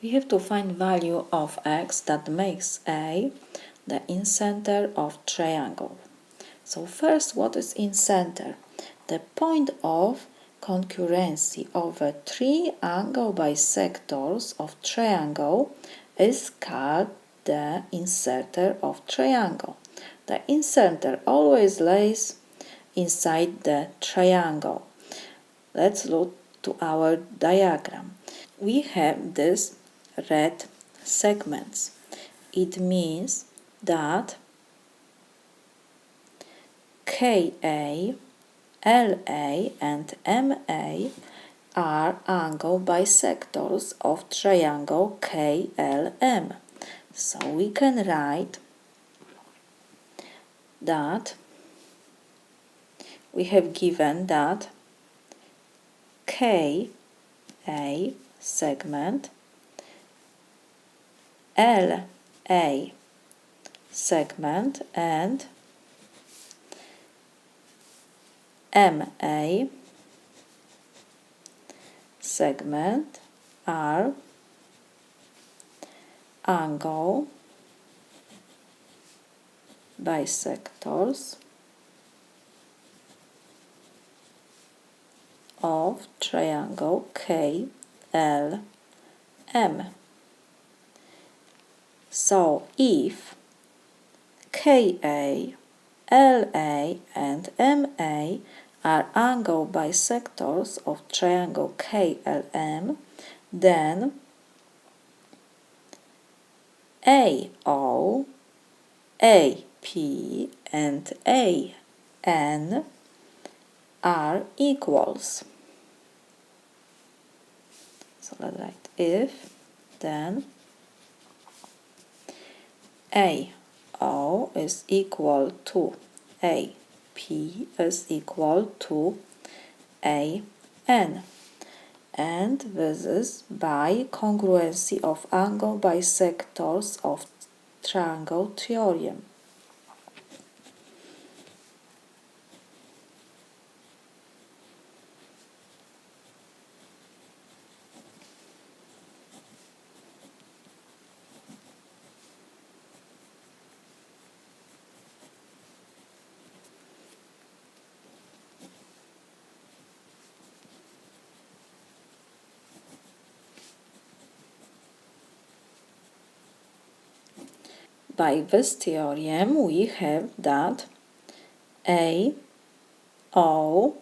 We have to find value of x that makes A the incenter of triangle. So first, what is incenter? The point of concurrency over three angle bisectors of triangle is called the incenter of triangle. The incenter always lays inside the triangle. Let's look to our diagram. We have these red segments. It means that KA, LA and MA are angle bisectors of triangle KLM. So we can write that we have given that KA segment, LA segment and MA segment are angle bisectors of triangle KLM. So if KA, LA and MA are angle bisectors of triangle KLM, then AO, AP and AN are equals. So let's write if, then AO is equal to AP is equal to AN. And this is by congruency of angle bisectors of triangle theorem. By this theorem, we have that AO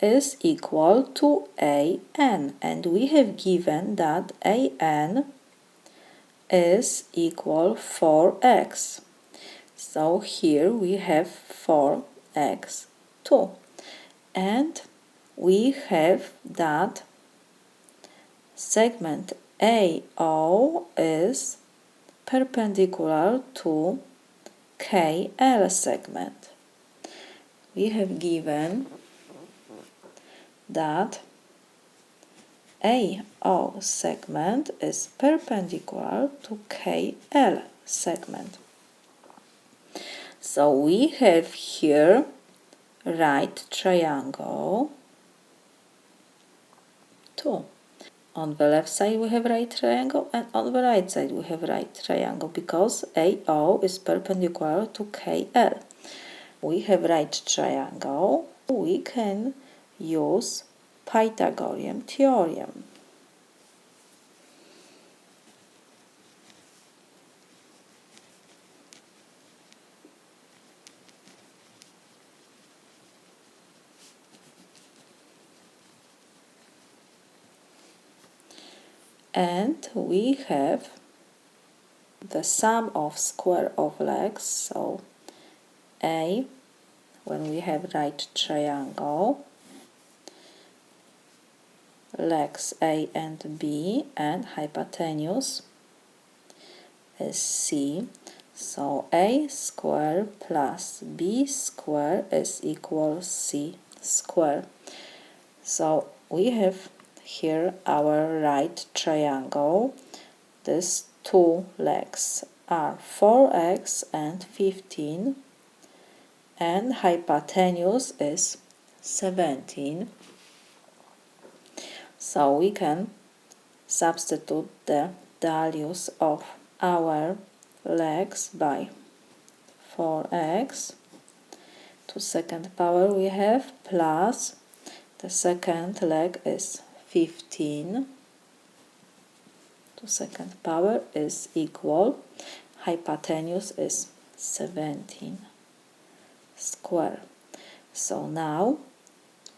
is equal to AN, and we have given that AN is equal 4x. So here we have 4x2, and we have that segment AO is perpendicular to KL segment. We have given that AO segment is perpendicular to KL segment. So we have here right triangle 2. On the left side we have right triangle, and on the right side we have right triangle, because AO is perpendicular to KL. We have right triangle. We can use Pythagorean theorem. And we have the sum of square of legs, so A, when we have right triangle, legs A and B, and hypotenuse is C. So A square plus B square is equal C square. So we have here our right triangle. These two legs are 4x and 15, and hypotenuse is 17. So we can substitute the values of our legs by 4x. To second power we have plus the second leg is 15. To second power is equal. Hypotenuse is 17 square. So now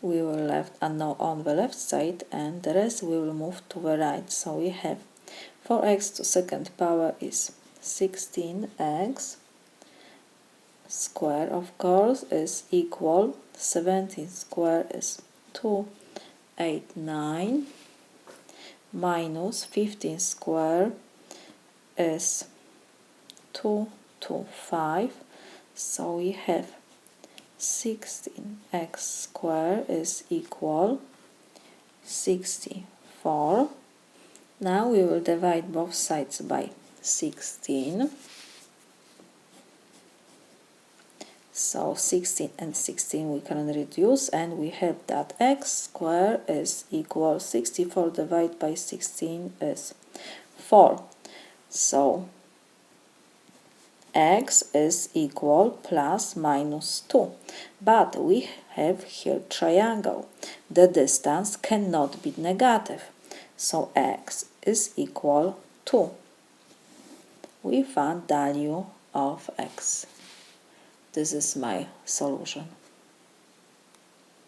we will left unknown on the left side and the rest we will move to the right. So we have 4x to second power is 16x square, of course, is equal 17 square is 289 minus 15 square is 225. So we have 16x square is equal 64. Now we will divide both sides by 16. So 16 and 16 we can reduce, and we have that x square is equal 64 divided by 16 is 4. So x is equal plus minus 2. But we have here triangle. The distance cannot be negative. So x is equal 2. We found value of x. This is my solution.